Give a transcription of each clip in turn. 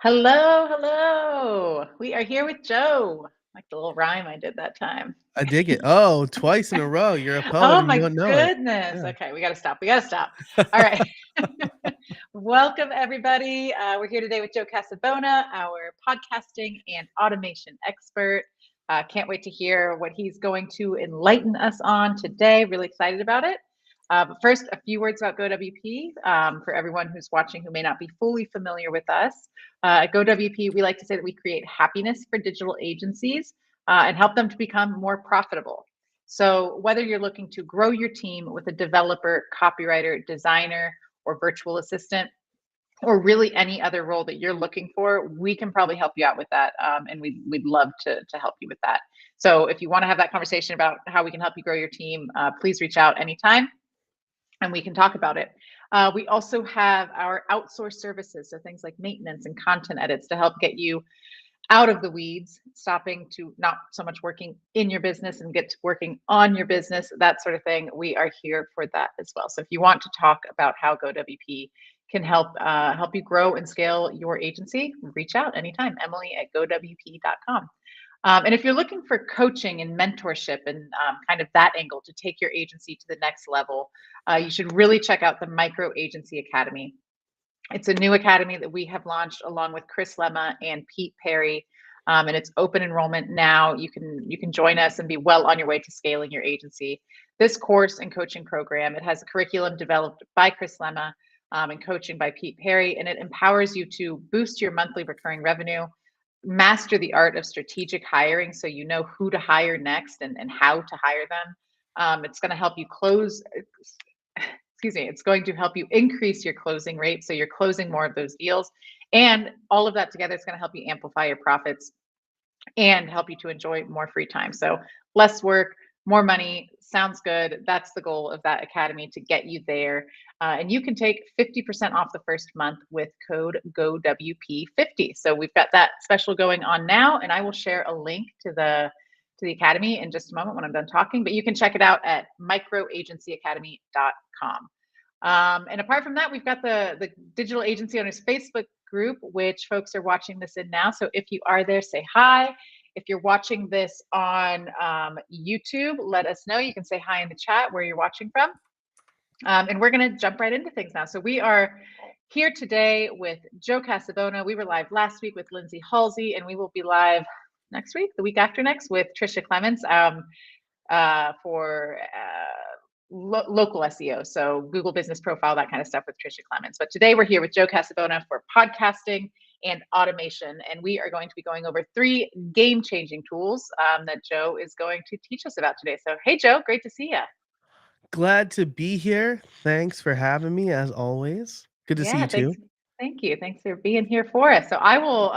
Hello, hello. We are here with Joe. Like the little rhyme I did that time. I dig it. Oh, twice in a row. You're a poet Oh and you my don't know it. goodness. Yeah. Okay, we got to stop. We got to stop. All right. Welcome, everybody. We're here today with Joe Casabona, our podcasting and automation expert. Can't wait to hear what he's going to enlighten us on today. Really excited about it. But first, a few words about GoWP for everyone who's watching who may not be fully familiar with us. At GoWP, we like to say that we create happiness for digital agencies and help them to become more profitable. So, whether you're looking to grow your team with a developer, copywriter, designer, or virtual assistant, or really any other role that you're looking for, we can probably help you out with that. And we'd love to help you with that. So, if you want to have that conversation about how we can help you grow your team, please reach out anytime and we can talk about it. We also have our outsourced services, so things like maintenance and content edits to help get you out of the weeds, stopping to not so much working in your business and get to working on your business, that sort of thing. We are here for that as well. So if you want to talk about how GoWP can help you grow and scale your agency, reach out anytime. Emily@gowp.com. And if you're looking for coaching and mentorship and kind of that angle to take your agency to the next level, you should really check out the Micro Agency Academy. It's a new academy that we have launched along with Chris Lemma and Pete Perry, and it's open enrollment now. You can join us and be well on your way to scaling your agency. This course and coaching program, it has a curriculum developed by Chris Lemma and coaching by Pete Perry, and it empowers you to boost your monthly recurring revenue, master the art of strategic hiring so you know who to hire next and how to hire them. It's going to help you close, excuse me, it's going to help you increase your closing rate so you're closing more of those deals. And all of that together is going to help you amplify your profits and help you to enjoy more free time. So less work, more money sounds good. That's the goal of that academy, to get you there. And you can take 50% off the first month with code GoWP50. So we've got that special going on now, and I will share a link to the academy in just a moment when I'm done talking. But you can check it out at microagencyacademy.com. And apart from that, we've got the Digital Agency Owners Facebook group, which folks are watching this in now. So if you are there, say hi. If you're watching this on YouTube, let us know. You can say hi in the chat where you're watching from. And we're going to jump right into things now. So we are here today with Joe Casabona. We were live last week with Lindsay Halsey, and we will be live next week, the week after next, with Trisha Clements for local SEO, so Google Business Profile, that kind of stuff with Trisha Clements. But today we're here with Joe Casabona for podcasting and automation, and we are going to be going over 3 game-changing tools that Joe is going to teach us about today. So, hey, Joe, great to see you. Glad to be here. Thanks for having me, as always. Good to see Yeah, you thanks. too. Thank you. Thanks for being here for us. So I will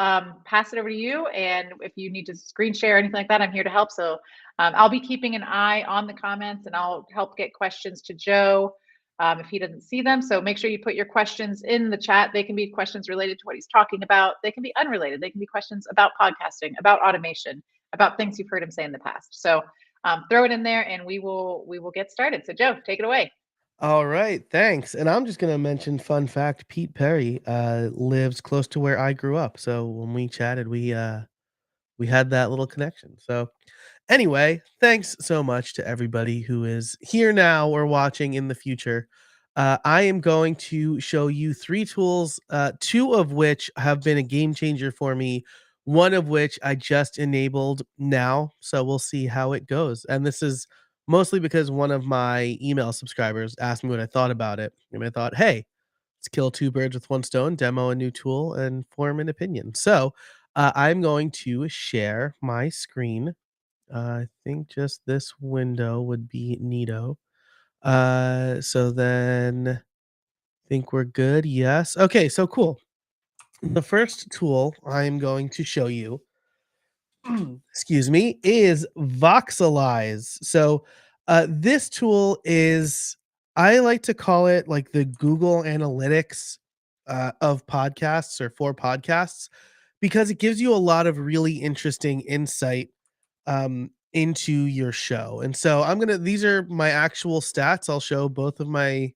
pass it over to you. And if you need to screen share or anything like that, I'm here to help. So I'll be keeping an eye on the comments and I'll help get questions to Joe if he doesn't see them. So make sure you put your questions in the chat. They can be questions related to what he's talking about. They can be unrelated. They can be questions about podcasting, about automation, about things you've heard him say in the past. So throw it in there and we will get started. So Joe, take it away. All right, thanks. And I'm just gonna mention fun fact: Pete Perry lives close to where I grew up. So when we chatted, we had that little connection. So anyway, thanks so much to everybody who is here now or watching in the future. I am going to show you 3 tools, 2 of which have been a game changer for me, one of which I just enabled now. So we'll see how it goes. And this is mostly because one of my email subscribers asked me what I thought about it. And I thought, hey, let's kill 2 birds with one stone, demo a new tool, and form an opinion. So I'm going to share my screen. I think just this window would be neato. So then I think we're good. Yes. Okay, so cool. The first tool I'm going to show you, excuse me, is Voxalyze. So this tool is, I like to call it like the Google Analytics of podcasts or for podcasts, because it gives you a lot of really interesting insight into your show. And so these are my actual stats. I'll show both of my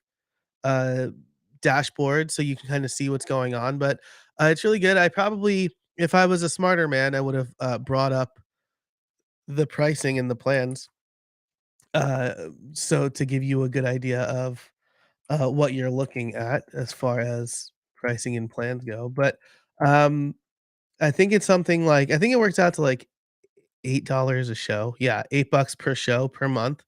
uh dashboards so you can kind of see what's going on. But It's really good. I probably if I was a smarter man, I would have, brought up the pricing and the plans, uh, so to give you a good idea of, what you're looking at as far as pricing and plans go, but, um, I think it's something like I think it works out to, like, $8 a show. Yeah, 8 bucks per show per month,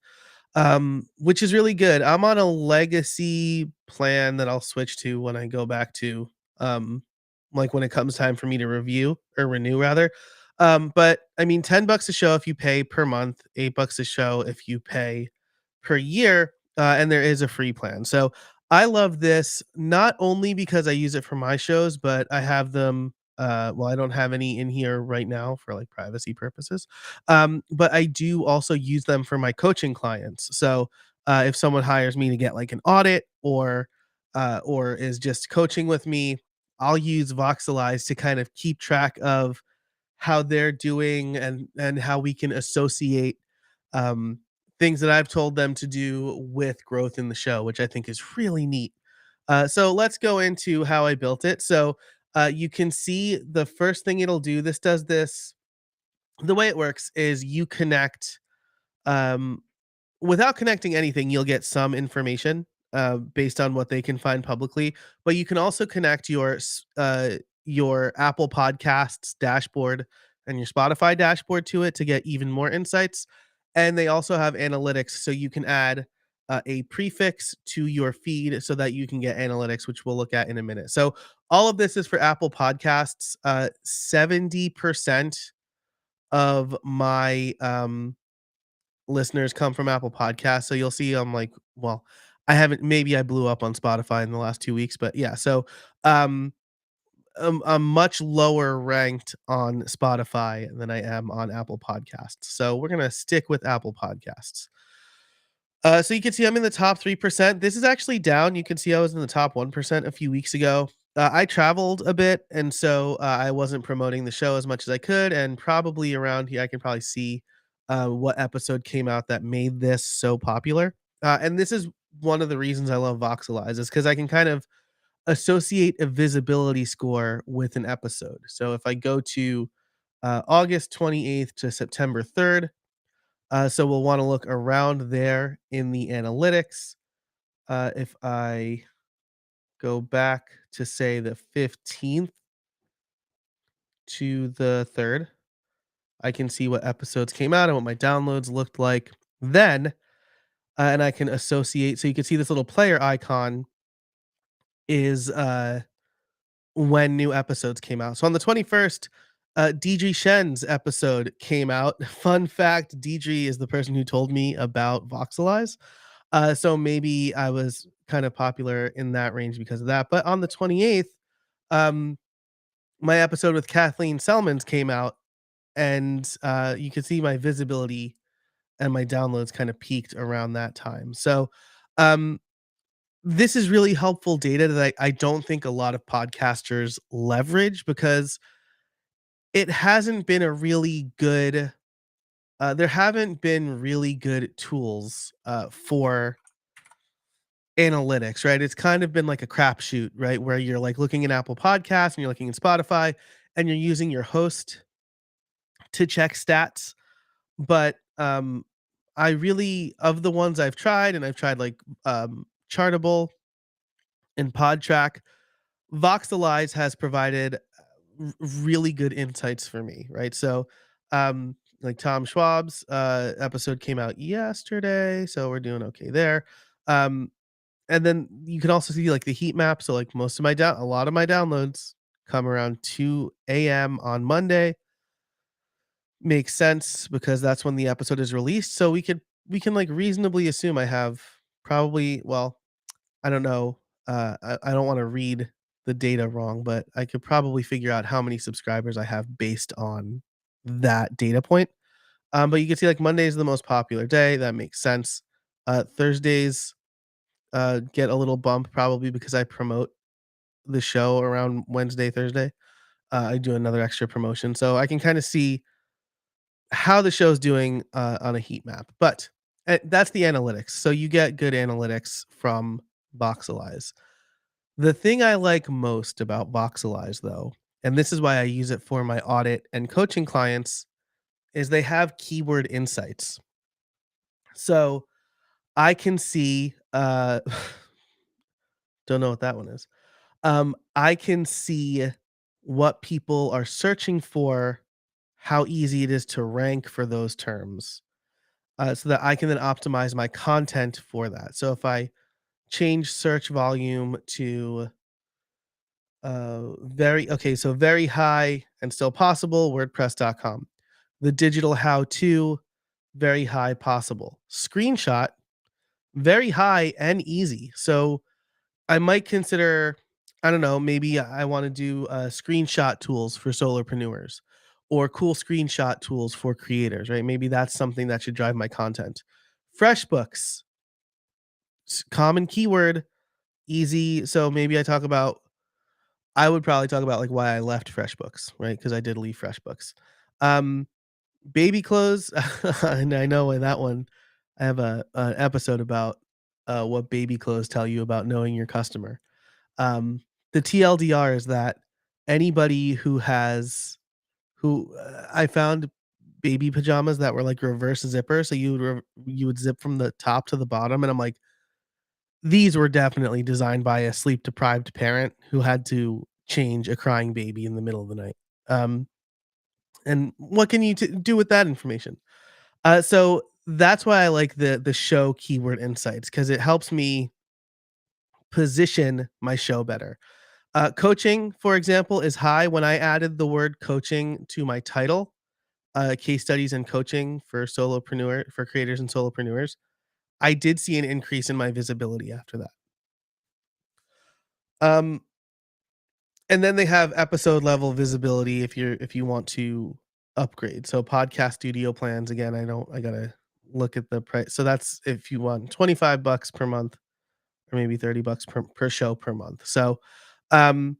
which is really good. I'm on a legacy plan that I'll switch to when I go back to, um, like, when it comes time for me to review or renew rather. But I mean, 10 bucks a show if you pay per month, 8 bucks a show if you pay per year, and there is a free plan. So I love this not only because I use it for my shows, but I have them. Well, I don't have any in here right now for like privacy purposes, but I do also use them for my coaching clients. So if someone hires me to get like an audit or is just coaching with me, I'll use Voxalyze to kind of keep track of how they're doing and how we can associate um, things that I've told them to do with growth in the show, which I think is really neat. So let's go into how I built it. So you can see the first thing it'll do. This does this. The way it works is you connect um, without connecting anything, you'll get some information, based on what they can find publicly, but you can also connect your Apple Podcasts dashboard and your Spotify dashboard to it to get even more insights, and they also have analytics, so you can add, a prefix to your feed so that you can get analytics, which we'll look at in a minute. So, all of this is for Apple Podcasts. 70% of my, listeners come from Apple Podcasts, so you'll see I'm like, well, I haven't maybe I blew up on Spotify in the last 2 weeks, but yeah, so, um, I'm much lower ranked on Spotify than I am on Apple Podcasts, so we're gonna stick with Apple Podcasts. So you can see I'm in the top 3%. This is actually down. You can see I was in the top 1% a few weeks ago. I traveled a bit, and so I wasn't promoting the show as much as I could. And probably around here, I can probably see what episode came out that made this so popular. And this is one of the reasons I love Voxalyze is because I can kind of associate a visibility score with an episode. So if I go to August 28th to September 3rd, so we'll want to look around there in the analytics. If I go back to say the 15th to the 3rd, I can see what episodes came out and what my downloads looked like then. And I can associate. So you can see this little player icon is when new episodes came out. So on the 21st, Deidre Shen's episode came out. Fun fact, Deidre is the person who told me about Voxelize. So maybe I was kind of popular in that range because of that. But on the 28th, um, my episode with Kathleen Selmans came out, and you can see my visibility and my downloads kind of peaked around that time. So um, this is really helpful data that I don't think a lot of podcasters leverage because it hasn't been a really good there haven't been really good tools for analytics, right? It's kind of been like a crapshoot, right? Where you're like looking in Apple Podcasts and you're looking in Spotify and you're using your host to check stats. But I really of the ones I've tried, and I've tried like Chartable and Podtrack, Voxalyze has provided really good insights for me, right? So like Tom Schwab's episode came out yesterday, so we're doing okay there. Um And then you can also see, like, the heat map, so, like, most of my down a lot of my downloads come around 2 AM on Monday. Makes sense because that's when the episode is released, so we can, like, reasonably assume I have probably well, I don't know, I don't wanna read the data wrong, but I could probably figure out how many subscribers I have based on that data point. But you can see, like, Monday is the most popular day, that makes sense. Thursdays, get a little bump probably because I promote the show around Wednesday, Thursday. I do another extra promotion, so I can kinda see how the show's doing, on a heat map, but, that's the analytics, so you get good analytics from Voxelize. The thing I like most about Voxalyze, though, and this is why I use it for my audit and coaching clients, is they have keyword insights. So I can see, don't know what that one is. I can see what people are searching for, how easy it is to rank for those terms, so that I can then optimize my content for that. So if I change search volume to very high and still possible, WordPress.com. The digital how to, very high possible. Screenshot, very high and easy. So I might consider, I don't know, maybe I want to do screenshot tools for solopreneurs or cool screenshot tools for creators, right? Maybe that's something that should drive my content. FreshBooks, common keyword, easy. So maybe I would probably talk about like why I left FreshBooks, right? Because I did leave FreshBooks. Um, Baby clothes, and I know in that one, I have an episode about what baby clothes tell you about knowing your customer. Um, the TLDR is that anybody I found baby pajamas that were like reverse zipper, so you would zip from the top to the bottom, and I'm like, these were definitely designed by a sleep deprived parent who had to change a crying baby in the middle of the night. Um, and what can you do with that information? So that's why I like the show keyword insights because it helps me position my show better. Coaching, for example, is high. When I added the word coaching to my title, case studies and coaching for creators and solopreneurs, I did see an increase in my visibility after that. Um, and then they have episode level visibility if you want to upgrade. So podcast studio plans, again, I gotta look at the price. So that's if you want $25 per month or maybe $30 per show per month. So um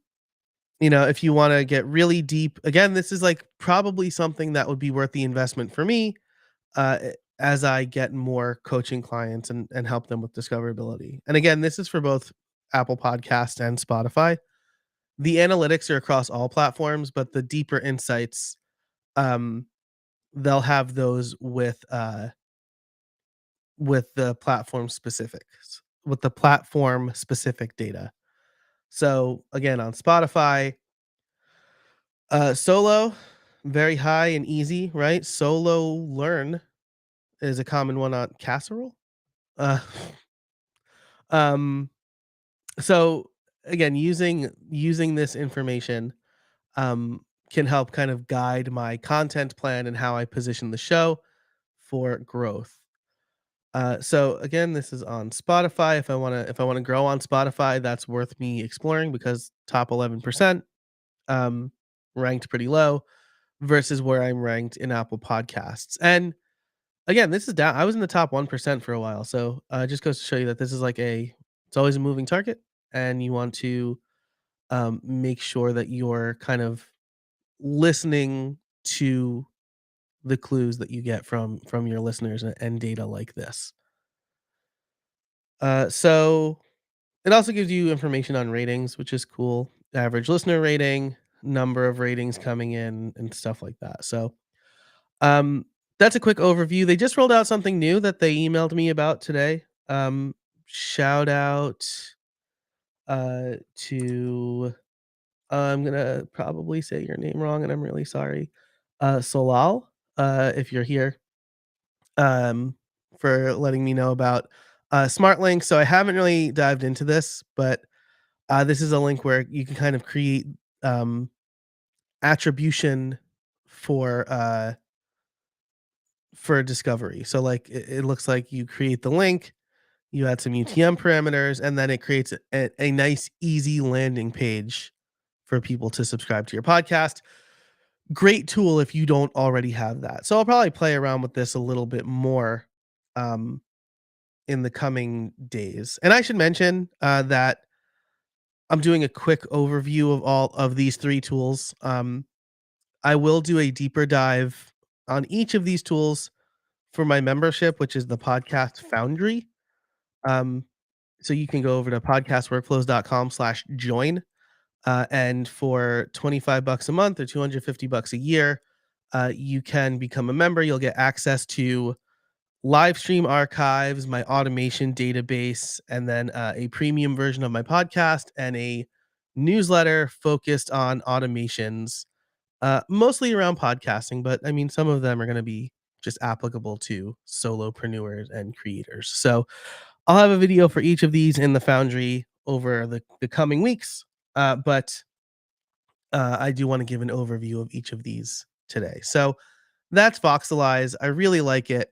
if you want to get really deep, again, this is like probably something that would be worth the investment for me as I get more coaching clients and help them with discoverability. And again, this is for both Apple Podcast and Spotify. The analytics are across all platforms, but the deeper insights, um, they'll have those with the platform specific data. So again, on Spotify, solo, very high and easy, right? Solo learn is a common one on Casserole. Uh, um, so again, using this information can help kind of guide my content plan and how I position the show for growth. So again, this is on Spotify. If I wanna grow on Spotify, that's worth me exploring because top 11%, um, ranked pretty low versus where I'm ranked in Apple Podcasts. And again, this is down. I was in the top 1% for a while, so it just goes to show you that this is it's always a moving target, and you want to make sure that you're kind of listening to the clues that you get from your listeners and data like this. So it also gives you information on ratings, which is cool. Average listener rating, number of ratings coming in, and stuff like that. So um, that's a quick overview. They just rolled out something new that they emailed me about today. Shout out to I'm gonna probably say your name wrong, and I'm really sorry. Solal, if you're here, um, for letting me know about Smart Link. So I haven't really dived into this, but this is a link where you can kind of create um, attribution for discovery. So like it looks like you create the link, you add some UTM parameters, and then it creates a nice, easy landing page for people to subscribe to your podcast. Great tool if you don't already have that. So I'll probably play around with this a little bit more um, in the coming days. And I should mention that I'm doing a quick overview of all of these three tools. I will do a deeper dive on each of these tools for my membership, which is the Podcast Foundry. Um, So you can go over to podcastworkflows.com/join. And for 25 bucks a month or 250 bucks a year, you can become a member. You'll get access to live stream archives, my automation database, and then a premium version of my podcast and a newsletter focused on automations, mostly around podcasting. But I mean, some of them are going to be just applicable to solopreneurs and creators. So I'll have a video for each of these in the Foundry over the coming weeks. But I do want to give an overview of each of these today. So that's Voxalyze. I really like it.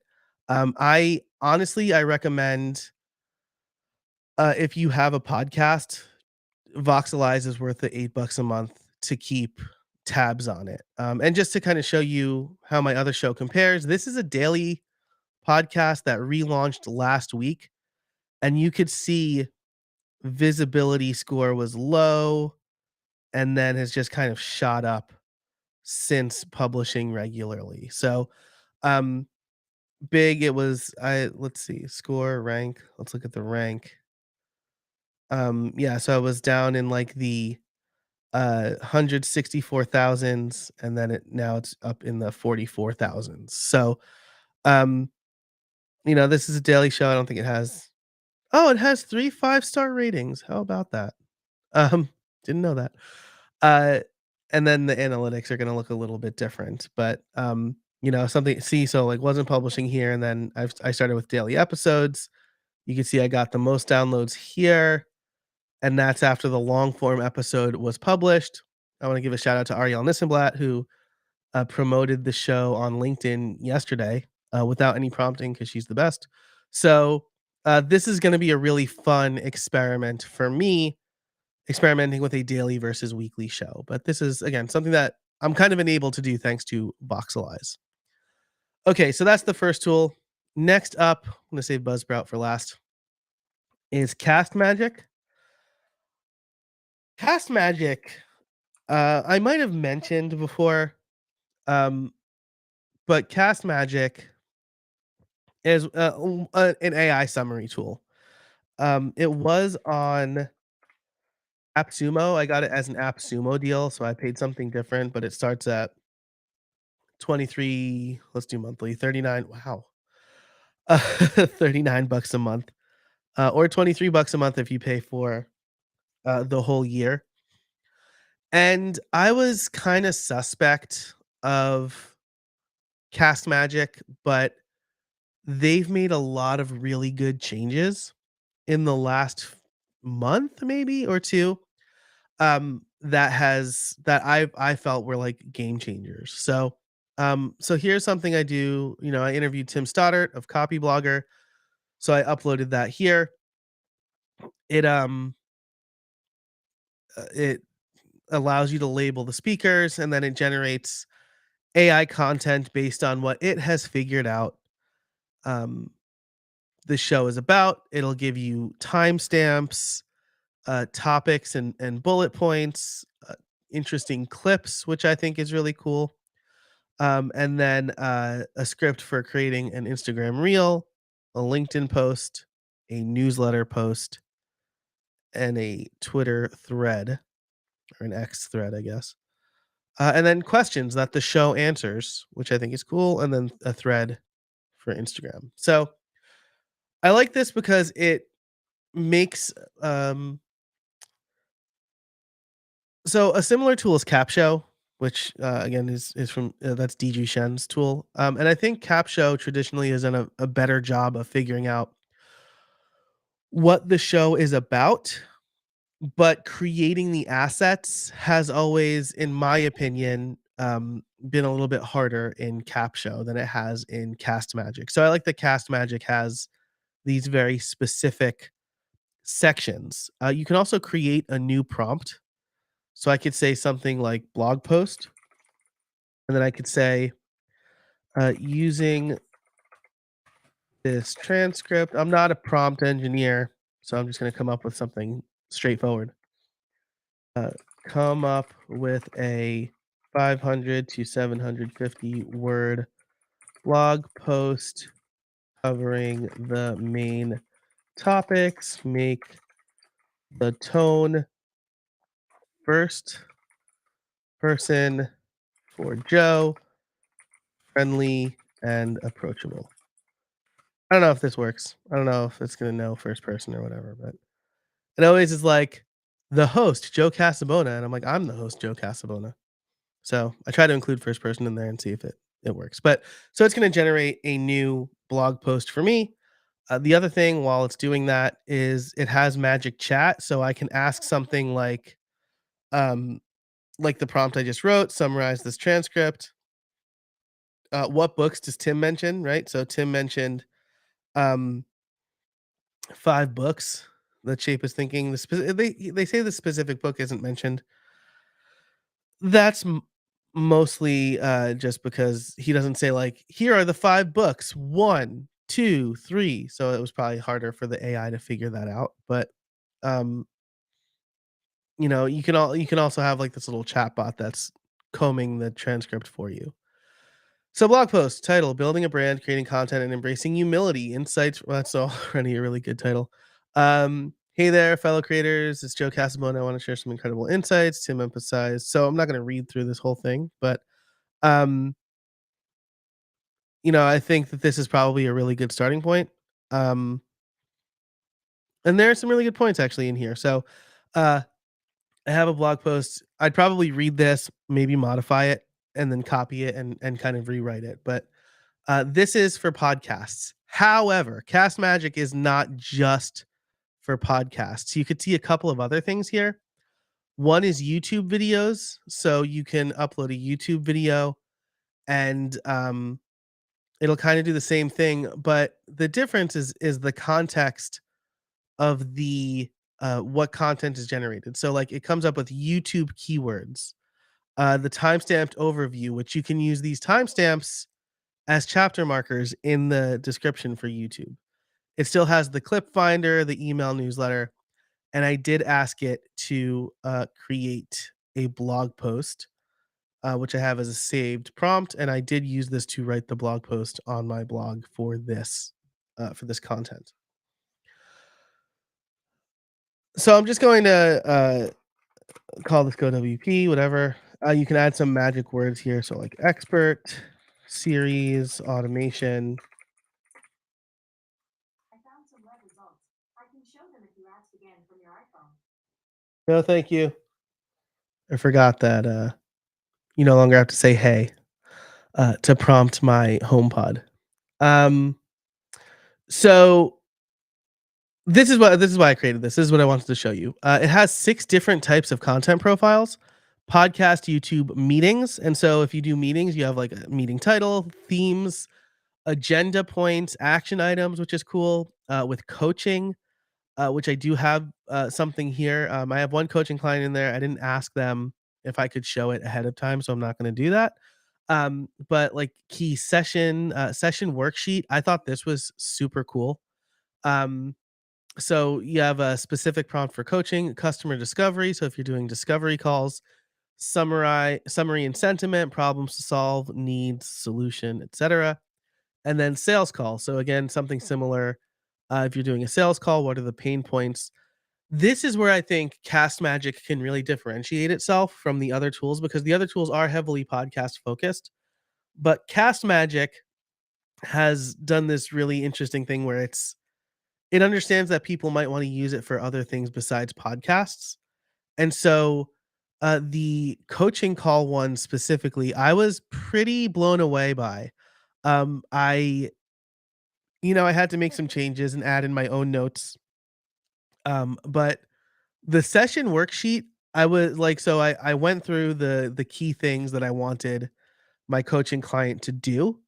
I honestly, I recommend if you have a podcast, Voxalyze is worth the $8 a month to keep tabs on it. And just to kind of show you how my other show compares, this is a daily podcast that relaunched last week, and you could see visibility score was low and then has just kind of shot up since publishing regularly. So, um, big it was let's see, score, rank. Let's look at the rank. Yeah, so I was down in like the 164,000s and then now it's up in the 44,000s. So, um, this is a daily show. I don't think it has. Oh, it has 3 5-star ratings. How about that? Um, didn't know that. Uh, and then the analytics are gonna look a little bit different, but, something see, so, like, wasn't publishing here, and then I started with daily episodes. You can see I got the most downloads here, and that's after the long form episode was published. I wanna give a shout out to Ariel Nissenblatt, who, promoted the show on LinkedIn yesterday, without any prompting because she's the best. So, this is gonna be a really fun experiment for me, experimenting with a daily versus weekly show. But this is, again, something that I'm kind of enabled to do thanks to Voxalyze. Okay, so that's the first tool. Next up, I'm going to save BuzzSprout for last, is Castmagic. Castmagic, I might have mentioned before, um, but Castmagic is an AI summary tool. It was on AppSumo. I got it as an AppSumo deal, so I paid something different, but it starts at 23, let's do monthly, 39, wow. 39 bucks a month, or 23 bucks a month if you pay for, the whole year. And I was kinda suspect of Castmagic, but they've made a lot of really good changes in the last month maybe or 2, that I felt were, like, game changers. So here's something I do. I interviewed Tim Stoddart of Copy Blogger, so I uploaded that here. It, it allows you to label the speakers, and then it generates AI content based on what it has figured out, um, the show is about. It'll give you timestamps, topics and bullet points, interesting clips, which I think is really cool. And then a script for creating an Instagram reel, a LinkedIn post, a newsletter post, and a Twitter thread, or an X thread, I guess. And then questions that the show answers, which I think is cool, and then a thread for Instagram. So I like this because it makes so a similar tool is CapShow, which again is from that's DG Shen's tool. And I think CapShow traditionally has done a better job of figuring out what the show is about, but creating the assets has always, in my opinion, been a little bit harder in CapShow than it has in Castmagic. So I like that Castmagic has these very specific sections. You can also create a new prompt. So I could say something like blog post, and then I could say, using this transcript. I'm not a prompt engineer, so I'm just going to come up with something straightforward. Uh, Come up with a 500 to 750 word blog post covering the main topics make the tone first person for Joe friendly and approachable. I don't know if this works. I don't know if it's gonna know first person or whatever, but it always is like the host, Joe Casabona, and I'm like, I'm the host, Joe Casabona. So I try to include first person in there and see if it works. But so it's gonna generate a new blog post for me. The other thing while it's doing that is it has magic chat, so I can ask something um, like the prompt I just wrote, summarize this transcript. What books does Tim mention? Right. So Tim mentioned um, 5 books that shape his thinking. They say the specific book isn't mentioned. That's mostly just because he doesn't say like here are the 5 books 1, 2, 3. So it was probably harder for the AI to figure that out. But um, you can also have like this little chat bot that's combing the transcript for you. So blog post title: Building a brand, creating content, and embracing humility. Insights. Well, that's already a really good title. Hey there, fellow creators. It's Joe Casabona. I want to share some incredible insights. Tim emphasized. So I'm not going to read through this whole thing, but um, I think that this is probably a really good starting point. Um, and there are some really good points actually in here. So uh, I have a blog post. I'd probably read this, maybe modify it, and then copy it and kind of rewrite it. But this is for podcasts. However, Castmagic is not just for podcasts. You could see a couple of other things here. One is YouTube videos. So you can upload a YouTube video and it'll kind of do the same thing. But the difference is the context of the what content is generated. So like it comes up with YouTube keywords, the timestamped overview, which you can use these timestamps as chapter markers in the description for YouTube. It still has the clip finder, the email newsletter, and I did ask it to create a blog post, which I have as a saved prompt, and I did use this to write the blog post on my blog for this content. So I'm just going to call this GoWP, whatever. You can add some magic words here, so like expert, series, automation. No, thank you. I forgot that you no longer have to say "hey" to prompt my HomePod. Um, so this is why I created this. This is what I wanted to show you. It has 6 different types of content profiles: podcast, YouTube, meetings. And so if you do meetings, you have like a meeting title, themes, agenda points, action items, which is cool. With coaching, which I do have something here. I have one coaching client in there. I didn't ask them if I could show it ahead of time, so I'm not going to do that. But like key session worksheet, I thought this was super cool. Um, so you have a specific prompt for coaching, customer discovery. So if you're doing discovery calls, summary and sentiment, problems to solve, needs, solution, etc. And then sales call. So again, something similar. If you're doing a sales call, what are the pain points? This is where I think Castmagic can really differentiate itself from the other tools because the other tools are heavily podcast focused. But Castmagic has done this really interesting thing where it understands that people might want to use it for other things besides podcasts. And so the coaching call one specifically, I was pretty blown away by. I I had to make some changes and add in my own notes. But the session worksheet, I was like, so I went through the key things that I wanted my coaching client to do,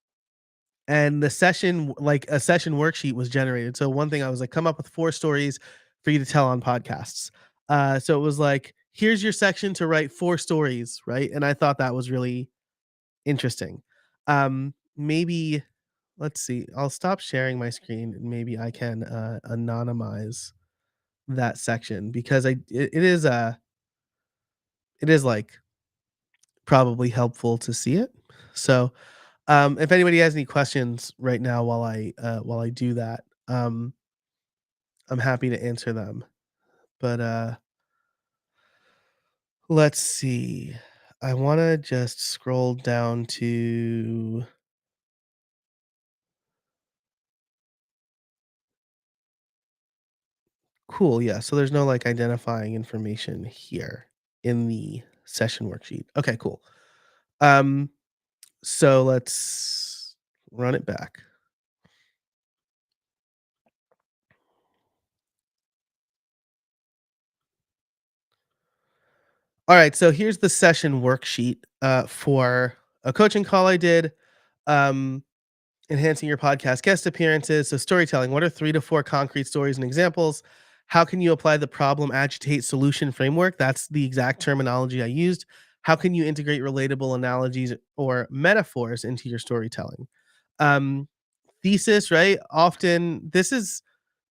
and a session worksheet was generated. So one thing I was like, come up with 4 stories for you to tell on podcasts. So it was like, here's your section to write 4 stories, right? And I thought that was really interesting. Maybe let's see. I'll stop sharing my screen and maybe I can anonymize that section because it is like probably helpful to see it. So if anybody has any questions right now while I do that, I'm happy to answer them. But, let's see. I wanna just scroll down to cool, yeah, so there's no, like, identifying information here in the session worksheet. Okay, cool. Um, so let's run it back. Alright, so here's the session worksheet, for a coaching call I did, um, enhancing your podcast guest appearances. So storytelling, what are 3 to 4 concrete stories and examples? How can you apply the problem agitate solution framework? That's the exact terminology I used. How can you integrate relatable analogies or metaphors into your storytelling? Um, thesis, right? Often this is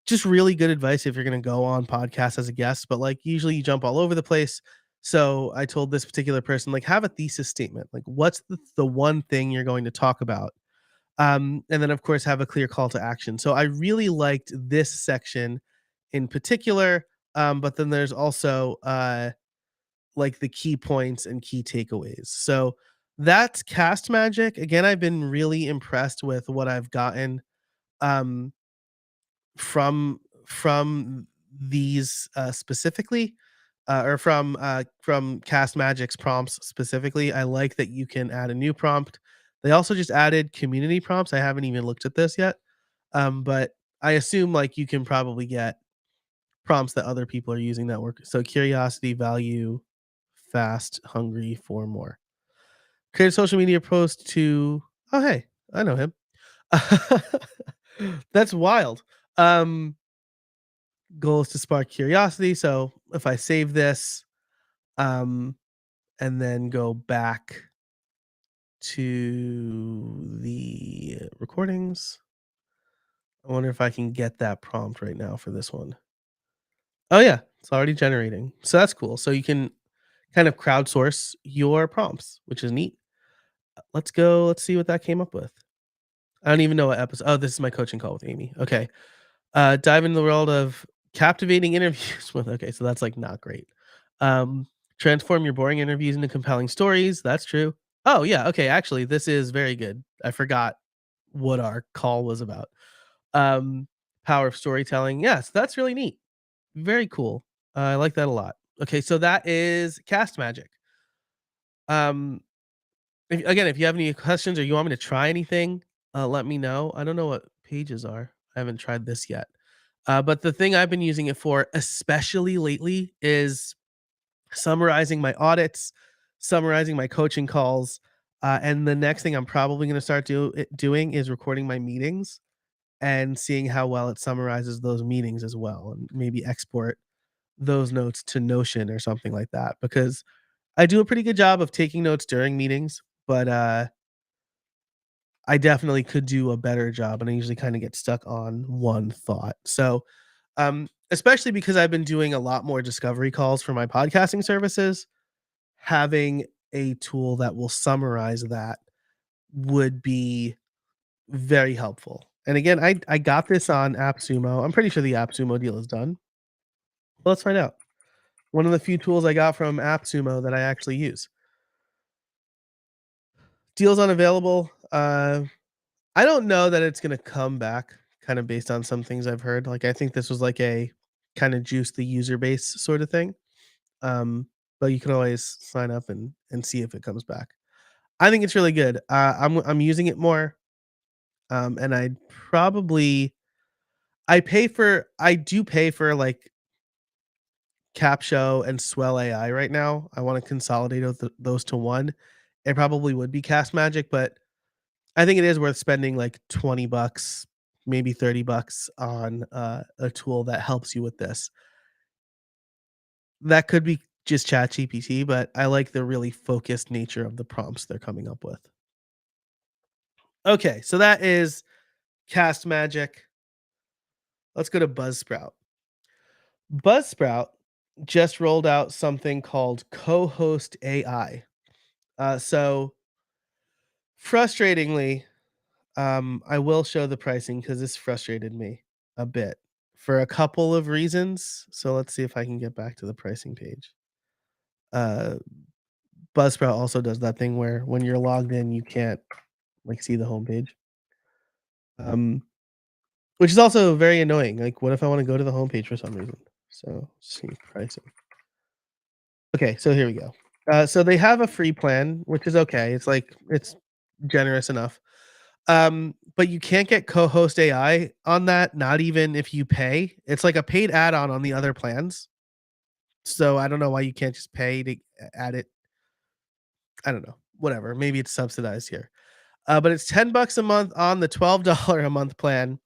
just really good advice if you're going to go on podcasts as a guest, but like usually you jump all over the place. So I told this particular person, like, have a thesis statement. Like, what's the one thing you're going to talk about? And then, of course, have a clear call to action. So I really liked this section in particular. But then there's also like the key points and key takeaways. So that's Cast Magic. Again, I've been really impressed with what I've gotten. Um, from these, specifically, or from Cast Magic's prompts specifically. I like that you can add a new prompt. They also just added community prompts. I haven't even looked at this yet, but I assume, like, you can probably get prompts that other people are using that work. So curiosity, value, fast, hungry for more. Create a social media post to oh, hey, I know him. That's wild. Um Goal is to spark curiosity. So if I save this, um, and then go back to the recordings, I wonder if I can get that prompt right now for this one. Oh yeah, it's already generating. So that's cool. So you can kind of crowdsource your prompts, which is neat. Let's go. Let's see what that came up with. I don't even know what episode. Oh, this is my coaching call with Amy. Okay. Dive into the world of captivating interviews with okay, so that's, like, not great. Um, Transform your boring interviews into compelling stories, that's true. Oh, yeah, okay, actually, this is very good. I forgot what our call was about. Um, Power of storytelling, yes, that's really neat. Very cool. I like that a lot. Okay, so that is Cast Magic. Um, if you have any questions or you want me to try anything, let me know. I don't know what pages are. I haven't tried this yet. But the thing I've been using it for, especially lately, is summarizing my audits, summarizing my coaching calls, and the next thing I'm probably going to start doing is recording my meetings and seeing how well it summarizes those meetings as well, and maybe export those notes to Notion or something like that. Because I do a pretty good job of taking notes during meetings, but I definitely could do a better job, and I usually kind of get stuck on one thought. So especially because I've been doing a lot more discovery calls for my podcasting services, having a tool that will summarize that would be very helpful. And again, I got this on AppSumo. I'm pretty sure the AppSumo deal is done. Well, let's find out. One of the few tools I got from AppSumo that I actually use. Deal's unavailable. I don't know that it's gonna come back, kind of based on some things I've heard. Like, I think this was like a kind of juice the user base sort of thing. Um, but you can always sign up and see if it comes back. I think it's really good. I'm using it more, and I do pay for like Capsho and Swell AI right now. I want to consolidate those to one. It probably would be Cast Magic, but I think it is worth spending like 20 bucks, maybe 30 bucks on a tool that helps you with this. That could be just ChatGPT, but I like the really focused nature of the prompts they're coming up with. Okay, so that is Cast Magic. Let's go to BuzzSprout. BuzzSprout just rolled out something called cohost AI. So frustratingly, I will show the pricing because this frustrated me a bit. for a couple of reasons. So let's see if I can get back to the pricing page. Uh, BuzzSprout also does that thing where when you're logged in, you can't like see the homepage. Um, which is also very annoying. Like, what if I want to go to the homepage for some reason? So see pricing. Okay, so here we go. So they have a free plan, which is okay. It's like it's generous enough. But you can't get co-host AI on that, not even if you pay. It's like a paid add-on on the other plans. So I don't know why you can't just pay to add it. I don't know. Whatever. Maybe it's subsidized here. But it's $10 a month on the $12 a month plan.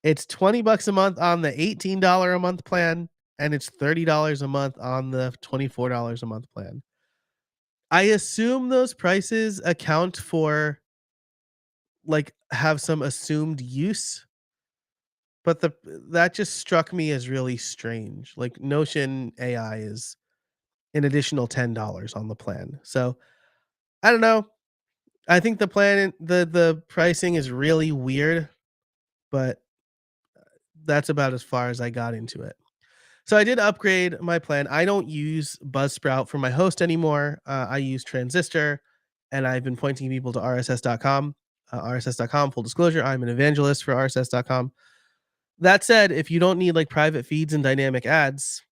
It's $20 a month on the $18 a month plan, and it's $30 a month on the $24 a month plan. I assume those prices account for like have some assumed use, but that just struck me as really strange. Like Notion AI is an additional $10 on the plan. So I don't know. I think the pricing is really weird, but that's about as far as I got into it. So I did upgrade my plan. I don't use BuzzSprout for my host anymore. I use Transistor, and I've been pointing people to RSS.com. RSS.com, full disclosure, I'm an evangelist for RSS.com. That said, if you don't need like private feeds and dynamic ads,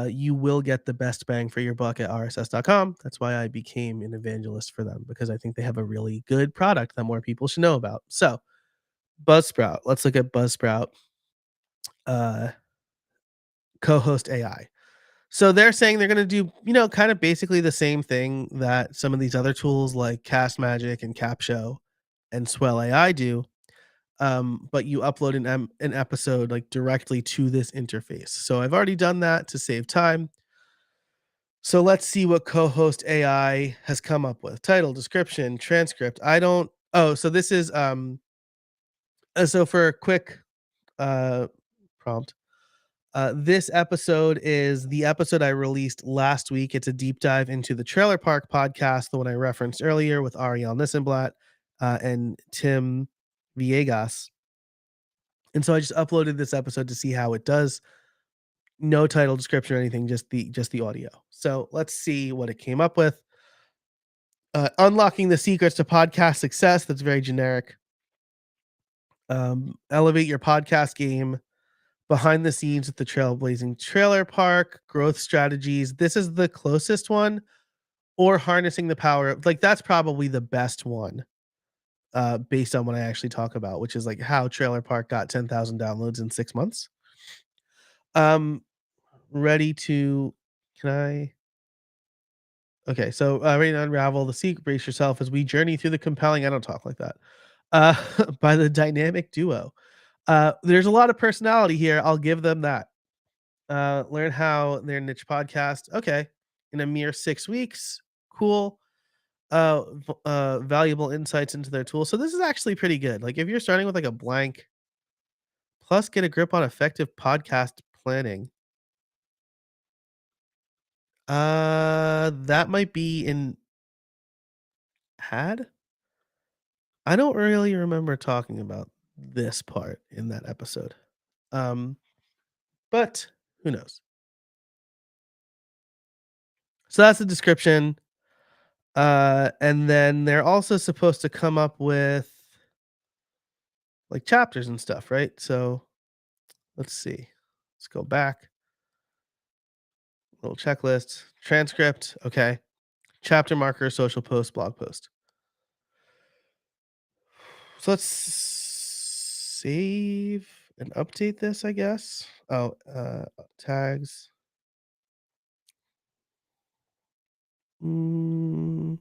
you will get the best bang for your buck at RSS.com. That's why I became an evangelist for them because I think they have a really good product that more people should know about. So, BuzzSprout. Let's look at BuzzSprout. Uh, Co-host AI. So they're saying they're going to do, kind of basically the same thing that some of these other tools like Castmagic and Capshow and Swell AI do. But you upload an episode like directly to this interface. So I've already done that to save time. So let's see what co-host AI has come up with. Title, description, transcript. I don't Oh, so this is so for a quick uh prompt. This episode is the episode I released last week. It's a deep dive into the Trailer Park podcast, the one I referenced earlier with Ariel Nissenblatt and Tim Villegas. And so I just uploaded this episode to see how it does. No title, description, or anything, just the audio. So let's see what it came up with. Unlocking the secrets to podcast success. That's very generic. Elevate your podcast game. Behind the scenes at the trailblazing trailer park, growth strategies. This is the closest one, or harnessing the power. Like that's probably the best one, based on what I actually talk about, which is like how Trailer Park got 10,000 downloads in 6 months. Um, ready to? Can I? Okay, so ready to unravel the secret. Brace yourself as we journey through the compelling. I don't talk like that. Uh, by the dynamic duo. There's a lot of personality here. I'll give them that. Learn how their niche podcast. Okay, in a mere 6 weeks. Cool. Valuable insights into their tool. So this is actually pretty good. Like if you're starting with like a blank, plus get a grip on effective podcast planning. That might be in had. I don't really remember talking about this part in that episode. Um, but who knows? So that's the description. And then they're also supposed to come up with like chapters and stuff, right? So let's see. Let's go back. Little checklist, transcript. Okay. Chapter marker, social post, blog post. So let's save and update this, I guess. Oh, tags. Mm,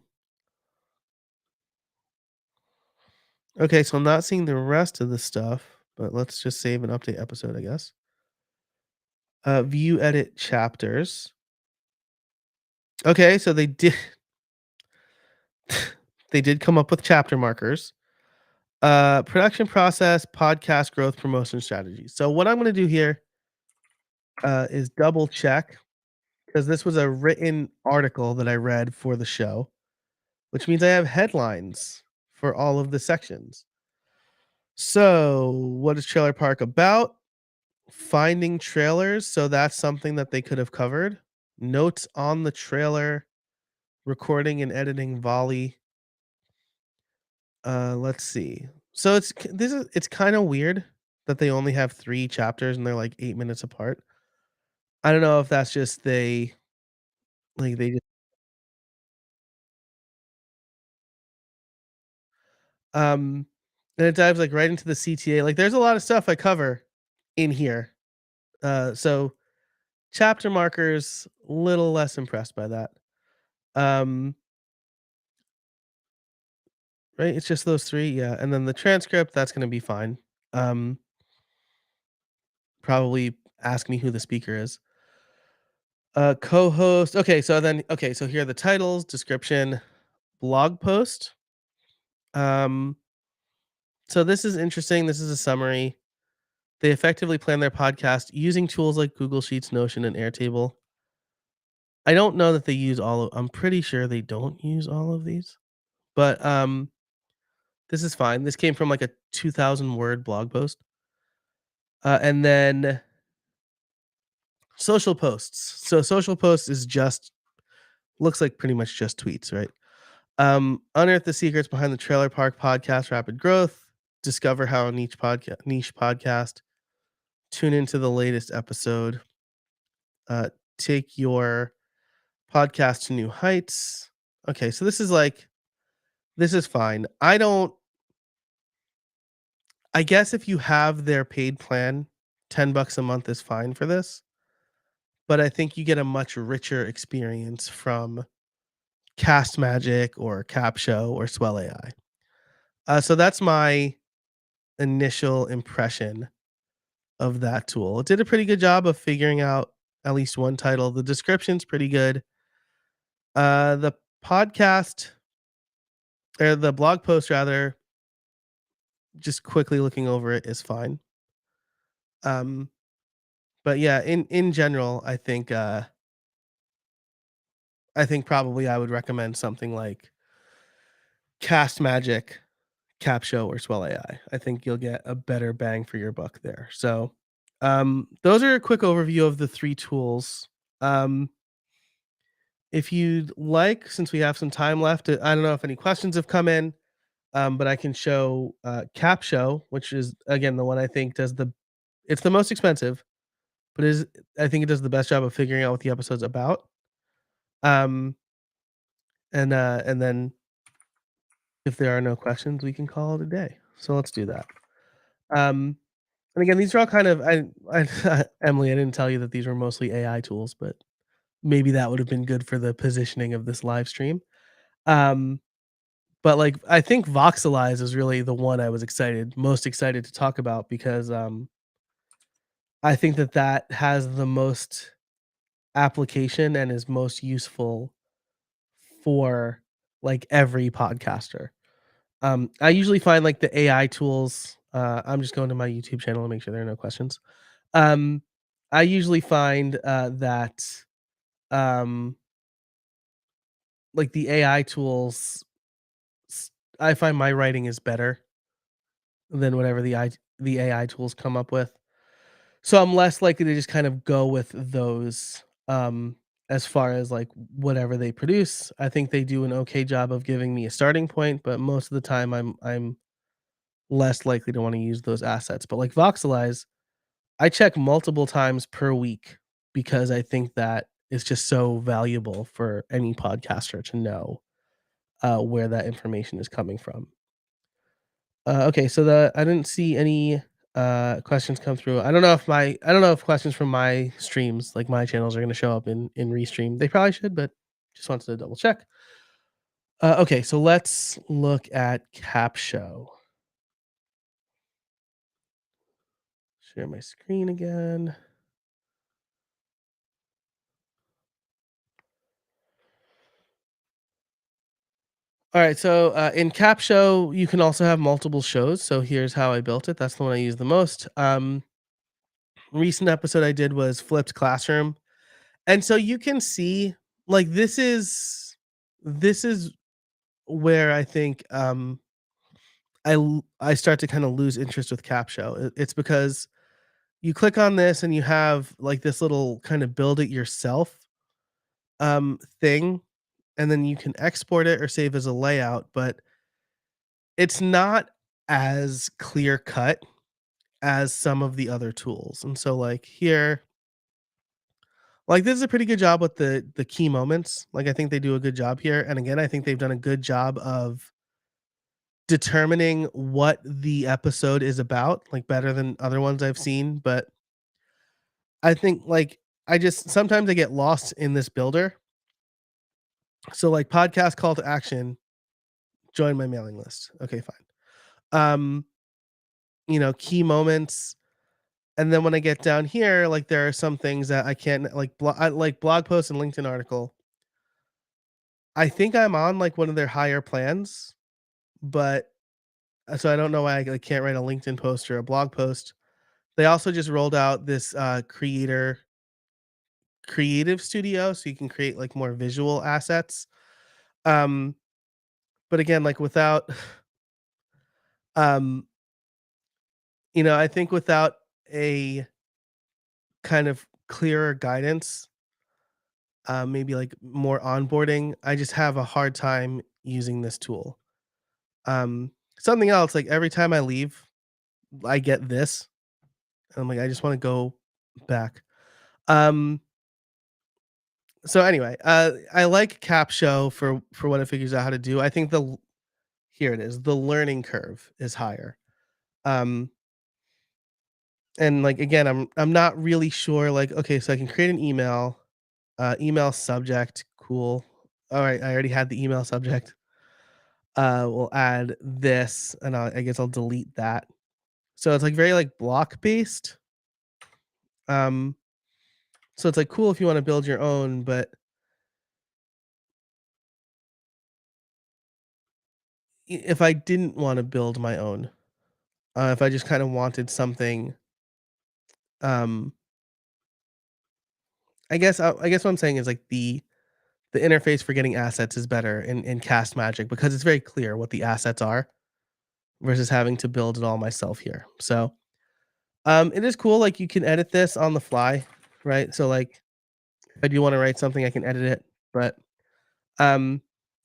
okay, so I'm not seeing the rest of the stuff, but let's just save and update episode, I guess. View edit chapters. Okay, so they did they did come up with chapter markers. Production process, podcast growth, promotion strategies. So what I'm going to do here is double check because this was a written article that I read for the show, which means I have headlines for all of the sections. So, what is Trailer Park about? finding trailers, so that's something that they could have covered. Notes on the trailer, recording and editing volley. Let's see. So it's kind of weird that they only have 3 chapters and they're like 8 minutes apart. I don't know if that's just they just um and it dives like right into the CTA. Like there's a lot of stuff I cover in here. So chapter markers, little less impressed by that. Um, right, it's just those 3, yeah, and then the transcript, that's gonna be fine. Um, probably ask me who the speaker is. Co-host, okay, so here are the titles, description, blog post. Um, so this is interesting, this is a summary. They effectively plan their podcast using tools like Google Sheets, Notion, and Airtable. I don't know that they use all of I'm pretty sure they don't use all of these, but, this is fine. This came from, like, a 2,000 word blog post. And then social posts. So social posts is just looks like pretty much just tweets, right? Unearth the secrets behind the Trailer Park Podcast rapid growth, discover how a niche podcast, tune into the latest episode, take your podcast to new heights. Okay, so this is fine. I guess if you have their paid plan, $10 a month is fine for this, but I think you get a much richer experience from Castmagic or Capsho or Swell AI. So that's my initial impression of that tool. It did a pretty good job of figuring out at least one title. The description's pretty good. The podcast or the blog post rather, just quickly looking over it is fine. Um, but yeah, in general, I think probably I would recommend something like Castmagic, Capsho, or Swell AI. I think you'll get a better bang for your buck there. So, those are a quick overview of the 3 tools. Um, if you'd like, since we have some time left, I don't know if any questions have come in, but I can show, Capsho, which is, again, the one I think does the it's the most expensive, but is I think it does the best job of figuring out what the episode's about. Um, and then if there are no questions, we can call it a day. So let's do that. Um, and again, these are all kind of I Emily, I didn't tell you that these were mostly AI tools, but maybe that would have been good for the positioning of this live stream. Um, but like I think Voxalyze is really the one I was most excited to talk about because I think that that has the most application and is most useful for like every podcaster. I usually find like the AI tools. I'm just going to my YouTube channel to make sure there are no questions. Um, I usually find that um, like the AI tools, I find my writing is better than whatever the AI tools come up with. So I'm less likely to just kind of go with those as far as like whatever they produce. I think they do an okay job of giving me a starting point, but most of the time I'm less likely to want to use those assets. But like Voxelize, I check multiple times per week because I think that is just so valuable for any podcaster to know where that information is coming from. Okay, so I didn't see any questions come through. I don't know if questions from my streams, like my channels, are going to show up in restream. They probably should, but just wanted to double check. Okay, so let's look at Capshow. Share my screen again. All right, so in Capshow, you can also have multiple shows. So here's how I built it. That's the one I use the most. Recent episode I did was flipped classroom, and so you can see like this is where I think I start to kind of lose interest with Capshow. It's because you click on this and you have like this little kind of build it yourself thing, and then you can export it or save as a layout, but it's not as clear cut as some of the other tools. And so like here, like this is a pretty good job with the key moments. Like I think they do a good job here. And again, I think they've done a good job of determining what the episode is about, like better than other ones I've seen. But I think like I just sometimes I get lost in this builder. So like podcast call to action, join my mailing list. Okay, fine. Um, key moments. And then when I get down here, like there are some things that I can't like blog posts and LinkedIn article. I think I'm on like one of their higher plans, but so I don't know why I like, can't write a LinkedIn post or a blog post. They also just rolled out this creative studio so you can create like more visual assets. Um, but again, like without um, I think without a kind of clearer guidance, maybe like more onboarding, I just have a hard time using this tool. Something else, like every time I leave, I get this. And I'm like, I just want to go back. Um, so anyway, I like Capshow for what it figures out how to do. I think here it is. The learning curve is higher. Um, and like again, I'm not really sure. Like, okay, so I can create an email, email subject, cool. All right, I already had the email subject. We'll add this, and I guess I'll delete that. So it's like very like block based. Um, so it's like cool if you want to build your own, but if I didn't want to build my own, if I just kind of wanted something, um, I guess what I'm saying is like the interface for getting assets is better in Castmagic because it's very clear what the assets are versus having to build it all myself here. So it is cool. Like you can edit this on the fly, right? So like if I do want to write something, I can edit it, but um,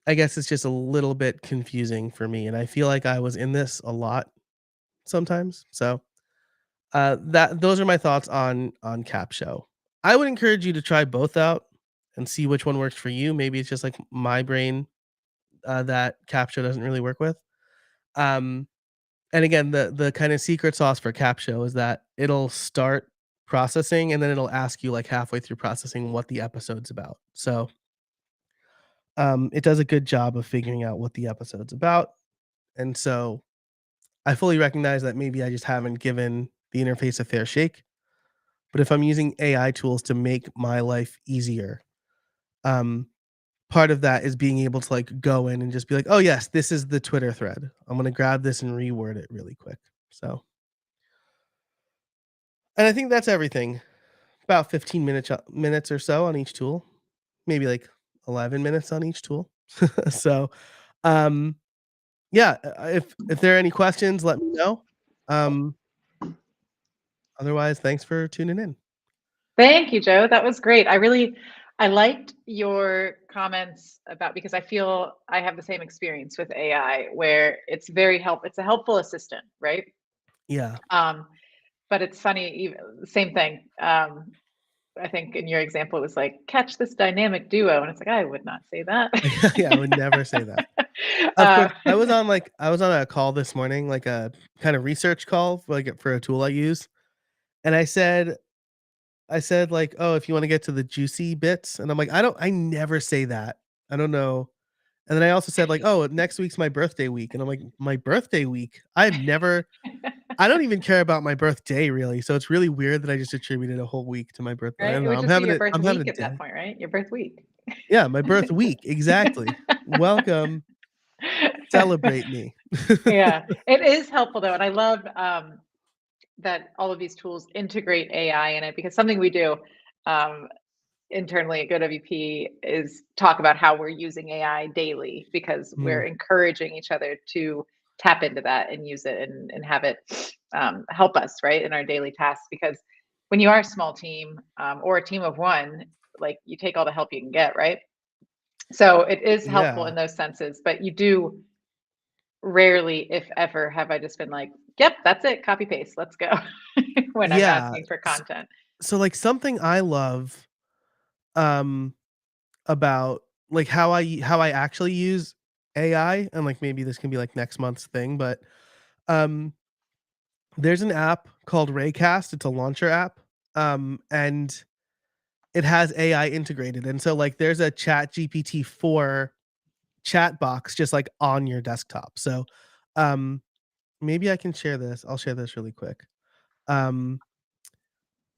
I guess it's just a little bit confusing for me, and I feel like I was in this a lot sometimes. So that those are my thoughts on Capshow. I would encourage you to try both out and see which one works for you. Maybe it's just like my brain that Capshow doesn't really work with. Um, and again, the kind of secret sauce for Capshow is that it'll start processing and then it'll ask you like halfway through processing what the episode's about. So it does a good job of figuring out what the episode's about. And so I fully recognize that maybe I just haven't given the interface a fair shake. But if I'm using AI tools to make my life easier, um, part of that is being able to like go in and just be like, oh yes, this is the Twitter thread. I'm gonna grab this and reword it really quick. So, and I think that's everything. About 15 minutes or so on each tool, maybe like 11 minutes on each tool. So, um, yeah, if there are any questions, let me know. Um, otherwise, thanks for tuning in. Thank you, Joe. That was great. I liked your comments about, because I feel I have the same experience with AI where it's a helpful assistant, right? Yeah. Um, but it's funny, even same thing. I think in your example, it was like, catch this dynamic duo. And it's like, I would not say that. Yeah, I would never say that. Of uh, course, I was on a call this morning, like a kind of research call for a tool I use, and I said like, "Oh, if you wanna get to the juicy bits," and I'm like, I never say that. I don't know. And then I also said like, "Oh, next week's my birthday week," and I'm like, "My birthday week? I don't even care about my birthday really, so it's really weird that I just attributed a whole week to my birthday. I right? don't It know, would just be your birth I'm having a week at that day. point, right? Your birth week. Yeah, my birth week, exactly. Welcome, celebrate me. Yeah, it is helpful though. And I love that all of these tools integrate AI in it, because something we do um, internally at GoWP is talk about how we're using AI daily, because we're Mm, encouraging each other to tap into that and use it and have it help us, right, in our daily tasks. Because when you are a small team, or a team of one, like, you take all the help you can get, right? So it is helpful Yeah. in those senses, but you do rarely, if ever, have I just been like, yep, that's it, copy paste, let's go, when I'm Yeah. asking for content. So, like, something I love, um, about, like, how I actually use AI, and, like, maybe this can be, like, next month's thing, but, um, there's an app called Raycast, it's a launcher app, and it has AI integrated, and so, like, there's a ChatGPT 4 chat box just, like, on your desktop, so, um, maybe I can share this, I'll share this really quick, um,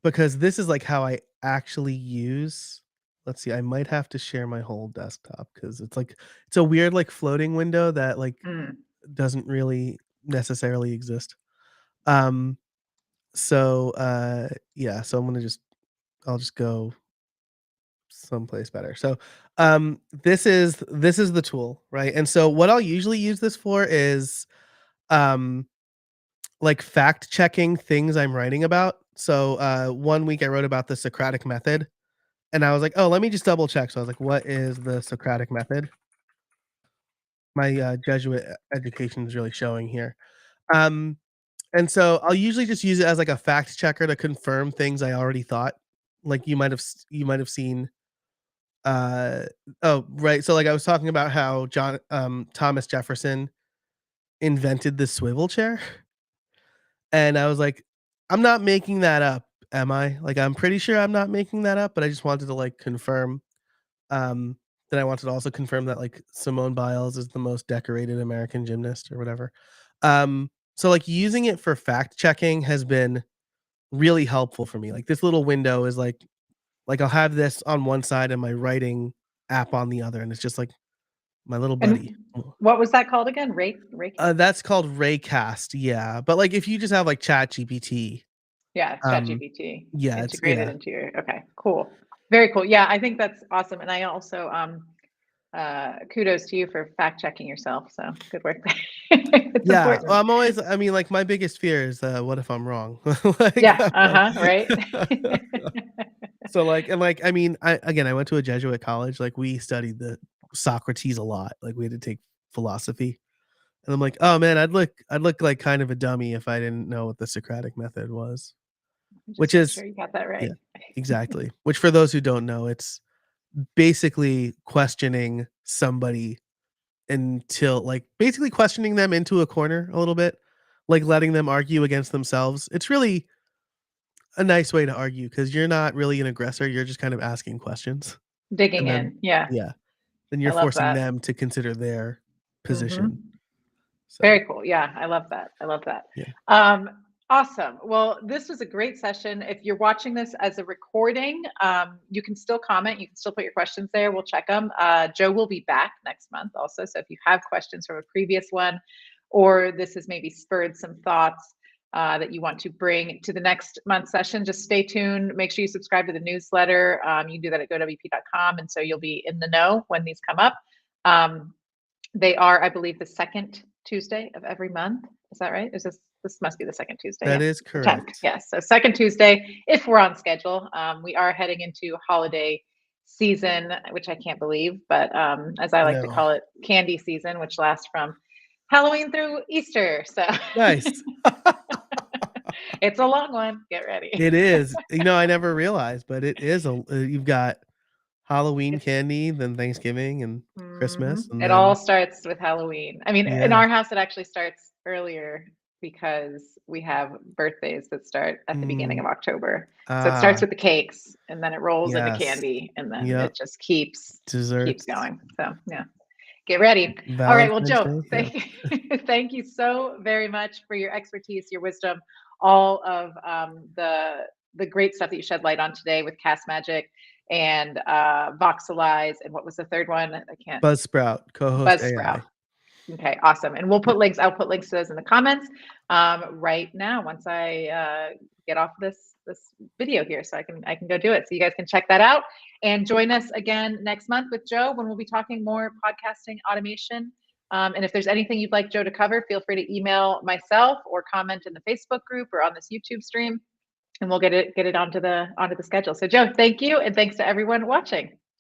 because this is, like, how I actually use, let's see, I might have to share my whole desktop because it's, like, it's a weird, like, floating window that, like, Mm. doesn't really necessarily exist. Um, so, yeah, so I'll just go someplace better. So, this is the tool, right? And so what I'll usually use this for is, um, like, fact checking things I'm writing about. So, one week I wrote about the Socratic method, and I was like, "Oh, let me just double check." So I was like, "What is the Socratic method?" My, Jesuit education is really showing here. Um, and so I'll usually just use it as, like, a fact checker to confirm things I already thought. Like, you might have seen, uh oh, right, so, like, I was talking about how Thomas Jefferson invented the swivel chair, and I was like, "I'm not making that up, am I? Like, I'm pretty sure I'm not making that up, but I just wanted to, like, confirm." Um, then I wanted to also confirm that, like, Simone Biles is the most decorated American gymnast or whatever. So, like, using it for fact checking has been really helpful for me. Like, this little window is like, I'll have this on one side and my writing app on the other, and it's just like my little buddy. And what was that called again? Raycast? That's called Raycast, yeah, but, like, if you just have, like, ChatGPT, Yeah, um, ChatGPT yeah, it's integrated yeah. into your, okay, cool. Very cool. Yeah, I think that's awesome. And I also, kudos to you for fact checking yourself. So good work. It's Yeah, well, important. I'm always I mean, like, my biggest fear is, what if I'm wrong? Like, Yeah. Uh-huh. Right. so, like and, like, I mean, I went to a Jesuit college, like, we studied the Socrates a lot, like, we had to take philosophy, and I'm like, "Oh, man, I'd look like kind of a dummy if I didn't know what the Socratic method was," Just which make is sure you got that yeah, right. exactly, which for those who don't know, it's basically questioning somebody until like, basically questioning them into a corner a little bit, like, letting them argue against themselves. It's really a nice way to argue because 'cause you're not really an aggressor, you're just kind of asking questions, Digging and then in. Yeah. yeah, then you're I love forcing that. them to consider their position. Hmm. So, Very cool. Yeah, I love that. I love that. yeah. Um, awesome. Well, this was a great session. If you're watching this as a recording, you can still comment. You can still put your questions there. We'll check them. Joe will be back next month also. So if you have questions from a previous one, or this has maybe spurred some thoughts that you want to bring to the next month's session, just stay tuned. Make sure you subscribe to the newsletter. You can do that at GoWP.com. And so you'll be in the know when these come up. Um, they are, I believe, the second Tuesday of every month. Is that right? Is this must be the second Tuesday? That Yeah, is the 10th. correct. Yes, so second Tuesday if we're on schedule. We are heading into holiday season, which I can't believe, but as I like to No. call it, candy season, which lasts from Halloween through Easter. So Nice. it's a long one. Get ready. It is. You know, I never realized, but it is you've got Halloween It's candy, then Thanksgiving and Christmas, and It all then starts with Halloween. I mean, in yeah. our house, it actually starts earlier because we have birthdays that start at the beginning Mm, of October. So it starts ah, with the cakes, and then it rolls into yes. candy, and then Yep. it just keeps Desserts. going. So yeah, get ready. All right, well, Valentine's Joe, Day, yep. thank thank you so very much for your expertise, your wisdom, all of the great stuff that you shed light on today with Castmagic and Voxalyze, and what was the third one? I can't. Buzzsprout, co-host BuzzSprout. AI. Okay, awesome. And we'll Yep. put links. I'll put links to those in the comments right now once I get off this video here, so I can go do it. So you guys can check that out and join us again next month with Joe when we'll be talking more podcasting automation And if there's anything you'd like Joe to cover, feel free to email myself or comment in the Facebook group or on this YouTube stream, and we'll get it onto the schedule. So Joe, thank you, and thanks to everyone watching.